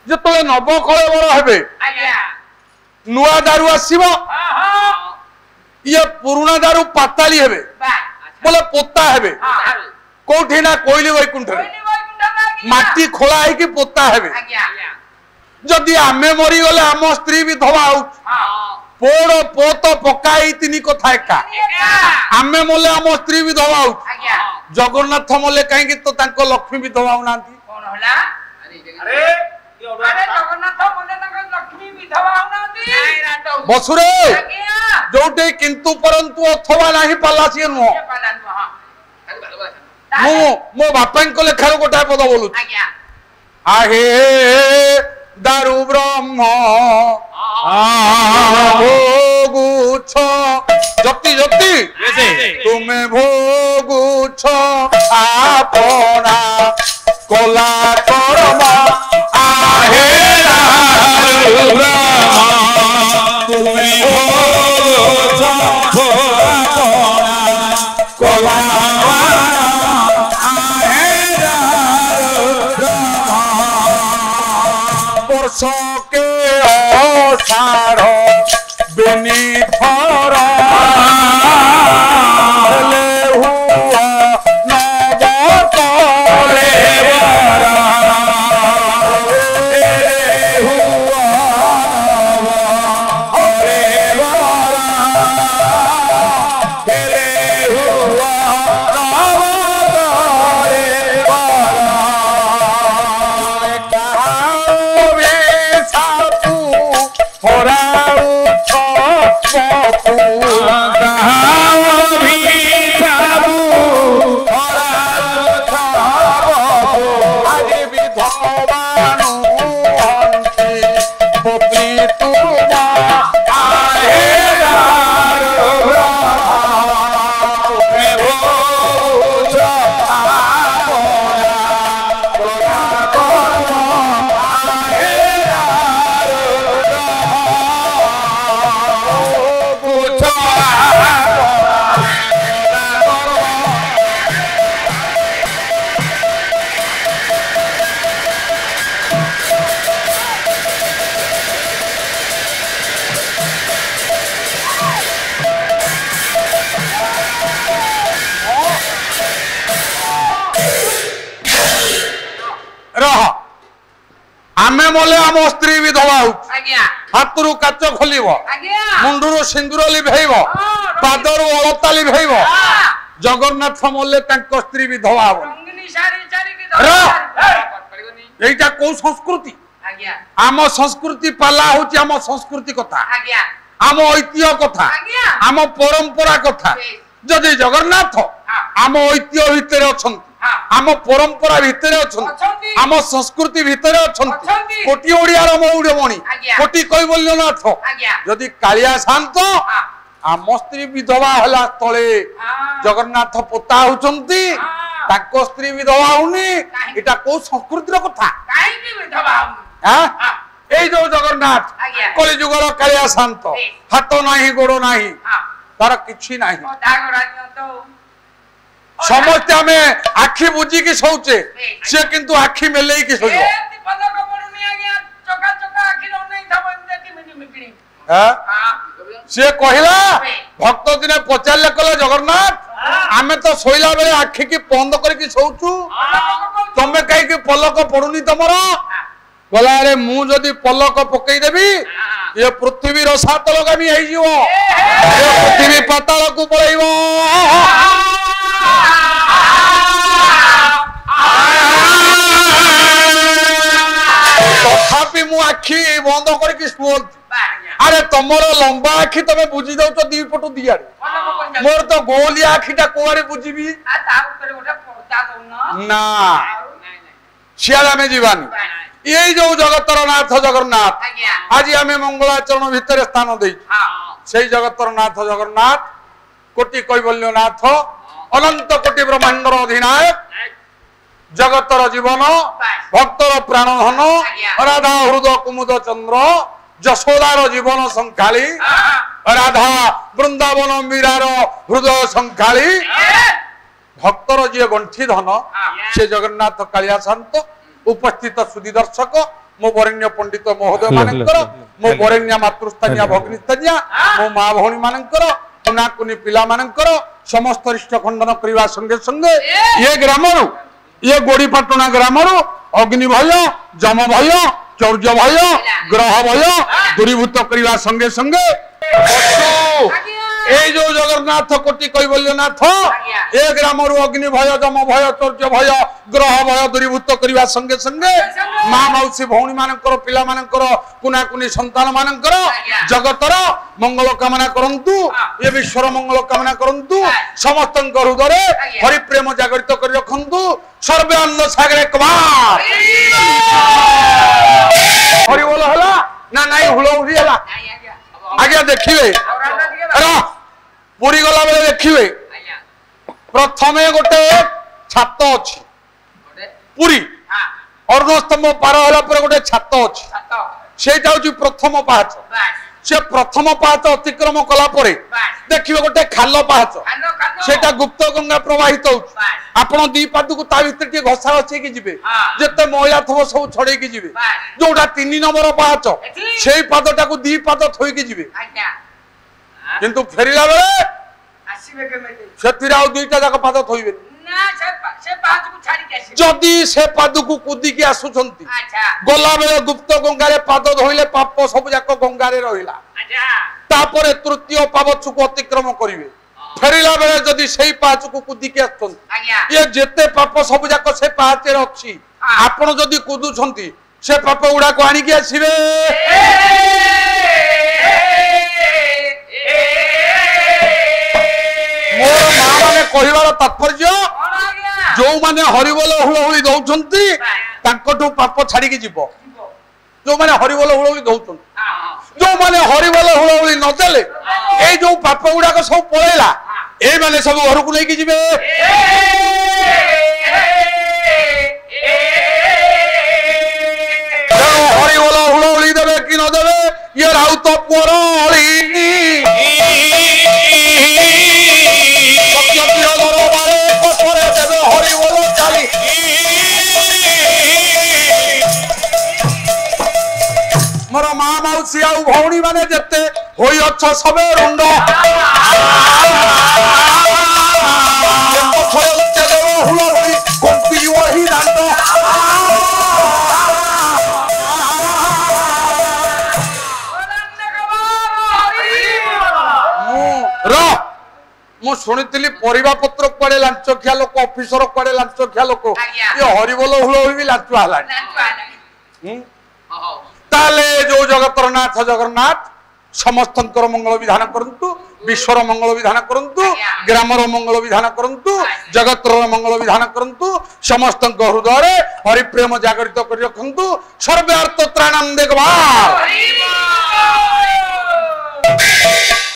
जो नवकलेवर हेबे नुआ दारू आसीबो ये पुराना दारू पाताली हेबे बोले पोता हेबे कोठी ना कोइली वैकुंठ माटी खोला है कि पोता हेबे जदि आमे मरी गले आम स्त्री विधवा पोड़ पोत पकाई तीन कथा एका आमे मले आम स्त्री विधवा जगन्नाथ मले कहीं तो तांको लक्ष्मी विधवा होनांती बसुरे जोटे किंतु परंतु अथवा नहीं पाला सी नुह मो बापा को लेखार गोटाए पद बोलु आहे दारू ब्रह्म भोगुछ जति जति तुम्हें भोगुछ आपना कोला कर्म आहे दारू ब्रह्म तुम्हें भोगुछ कोला के अषाढ़ बेनी फर हुआ नव तले आमे मोले आम स्त्री विधवा हाथरू काच खोल मुंडू सिंदूर लिभेब पादर अलता लिभेब जगन्नाथ मोले स्त्री विधवा यहीटा कौ संस्कृति आम संस्कृति पाला हूँ आम संस्कृति कथा आम ऐतिह्य कथा आम परंपरा कथा जदि जगन्नाथ आम ऐतिह्य भितर अच्छा आम परंपरा भितर अच्छा आम संस्कृति भितर अच्छा कोटी ओडियार मौड़मणि कोटी कैवल्यनाथ जदि कालिया शांत आम स्त्री विधवा है तले जगन्नाथ पोता होती स्त्री विधवा होनी एटा को संस्कृतिर कथा ए जो जगन्नाथ कलिजुगर कालिया शांत हाथ नाही गोड़ नाही तार किछि नाही समस्ते आमे आखि बुझी की शौचे से किंतु आखि मेले की शोइबो से कहला भक्त दिने पचारे कले जगन्नाथ आमे तो शोइला बेले आखि की बंद करके शोचु तमे कहीं की पलक पड़ुनी तमर गला रे मु जदि पलक पकई देबी ये पृथ्वी रो सातलगामी हे जीवो ये पृथ्वी पाताल को पळैबो तथापि मु आखि बंद करके शुओ अरे तुमर लंबा आखि तमे बुझी दउ तो दी पटु दियारे मोर तो गोलिया आखिटा कोआरे बुझीबी ना सियाला में जीवानी यही जो जगतर नाथ जगन्नाथ आज आम मंगलाचरण भितर स्थान दे से जगतर नाथ जगन्नाथ कोटि कैवल्यनाथ अनंत कोटि ब्रह्मांडर अधिनायक जगतर जीवन भक्तर प्राणधन राधा हृदय कुमुद चंद्र जशोदार जीवन संखाली राधा वृंदावन मीरार हृदय संखाली भक्तर जी गंठी धन से जगन्नाथ कालिया शांत उपस्थित सुधी दर्शक मो बरेण्य पंडित महोदय मानकर मो बरेण्य मातृस्थानीय भगिनीस्थानीय मो माँ भौणी मानकर कुना कुनी पिला मानकर समस्त रिष्ट खंडन करने संगे संगे ये ग्राम ये गोड़ीपाटणा ग्राम अग्नि भय जम भय चौर्य भय ग्रह भय दूरीभूत करने संगे संगे जो जगन्नाथ कोटि कैवल्यनाथ ए ग्राम अग्नि भय जम भय चौर्य भय ग्रह भय दूरीभूत करने संगे संगे माँ मौसी भौणी मानकर पिला मानकर कुना कुनी संतान मानकर जगतर मंगल कामना करंतु ये विश्वर मंगल कामना करंतु समस्त हृदय हरिप्रेम जागृत कर रखंतु सर्वे अन्न सागरे कमार हरि बोल हला ना नाई हुलहुली हला आज्ञा देखिए पुरी गला बेले देखिए प्रथमे गोटे छात अच्छी पुरी अर्धस्तंभ पार होला पर गोटे छात अच्छी सेटा होची प्रथम पाहाच से प्रथम पाहाच अतिक्रम कला परे देखिए गोटे खाल पाहाच सेटा गुप्त गंगा प्रवाहित होची आपण दी पाद को ता भीतर के घसा घसे की जिवे जते मैला थबो सब छड़े की जिवे जोटा 3 नंबर पाहाच सेई पादटा को दी पाद थोई की जिवे किंतु फेरिला बेले आसीबे केमेते सेतिरा आ दुईटा जाक पाद थोइबे ना से पाद को छाड़ी के आसी जदी से पाद को कुदी के आसुछंती अच्छा गोला बेले गुप्त गंगा रे पाद धोइले पाप सब जाक गंगा रे रहिला अच्छा तापरे तृतीय पावच को अतिक्रम करिवे फेरिला बेले जदी सेई पाच को कुदी के आछंती ये जेते पाप सब जाक से पाचे रे अछि आपण जदी कुदुछंती से पाप उडा को आनी के आसीबे मोर मां माने कहिवार तात्पर्य जो माने हरिबोल हुलहुली दउछंती तांकटू पाप छाड़ी के जीवो जो माने हरिबोल हुलहुली दउछंती जो माने हरिबोल हुलहुली न देले ए जो पाप गुडा को सब पळेला ए माने सब घर को लेके जीवे हरिबोल हुलहुली देबे कि न देबे ये राउत पोरली मोर माँ मौसी आ भौणी माने जेते होई अच्छ सबे रुंड मु शुणी परिवा पत्र कुआडे लांच खिया लोक ऑफिसर कुआडे लांच खिया लोक ये हरिबोल हुलहुली भी लांच हला ताले जो जगतर नाथ जगन्नाथ समस्त मंगल विधान करंतु विश्वर मंगल विधान करंतु ग्रामर मंगल विधान करंतु जगतर मंगल विधान करंतु समस्त हृदय हरिप्रेम जागृत कर रखंतु सर्वे अर्थ त्राणाम देखभाल